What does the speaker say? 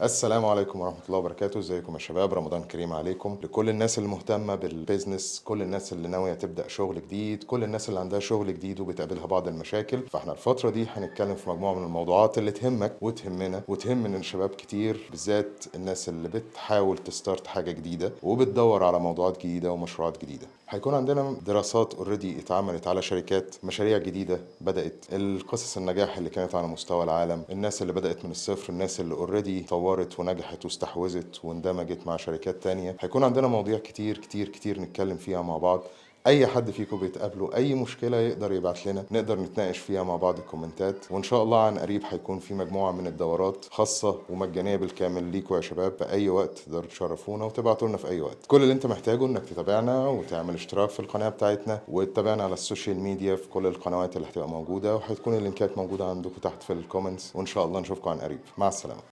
السلام عليكم ورحمة الله وبركاته، ازيكم يا شباب؟ رمضان كريم عليكم. لكل الناس اللي مهتمة بالبيزنس، كل الناس اللي ناوية تبدأ شغل جديد، كل الناس اللي عندها شغل جديد وبتقابلها بعض المشاكل، فاحنا الفترة دي هنتكلم في مجموعة من الموضوعات اللي تهمك وتهمنا وتهم من الشباب كتير، بالذات الناس اللي بتحاول تستارت حاجة جديدة وبتدور على موضوعات جديدة ومشروعات جديدة. هيكون عندنا دراسات اوريدي اتعملت على شركات، مشاريع جديدة بدأت، القصص النجاح اللي كانت على مستوى العالم، الناس اللي بدأت من الصفر، الناس اللي اوريدي طورت ونجحت واستحوذت واندمجت مع شركات تانية. هيكون عندنا مواضيع كتير كتير كتير نتكلم فيها مع بعض. اي حد فيكم بيتقابله اي مشكلة يقدر يبعت لنا، نقدر نتناقش فيها مع بعض الكومنتات، وان شاء الله عن قريب هيكون في مجموعة من الدورات خاصة ومجانية بالكامل ليكوا يا شباب. بأي وقت تقدروا تشرفونا وتبعتوا لنا في اي وقت. كل اللي انت محتاجه انك تتابعنا وتعمل اشتراك في القناة بتاعتنا وتتابعنا على السوشيال ميديا في كل القنوات اللي هتبقى موجودة، وهتكون اللينكات موجودة عندكم تحت في الكومنتس، وان شاء الله نشوفكم عن قريب. مع السلامة.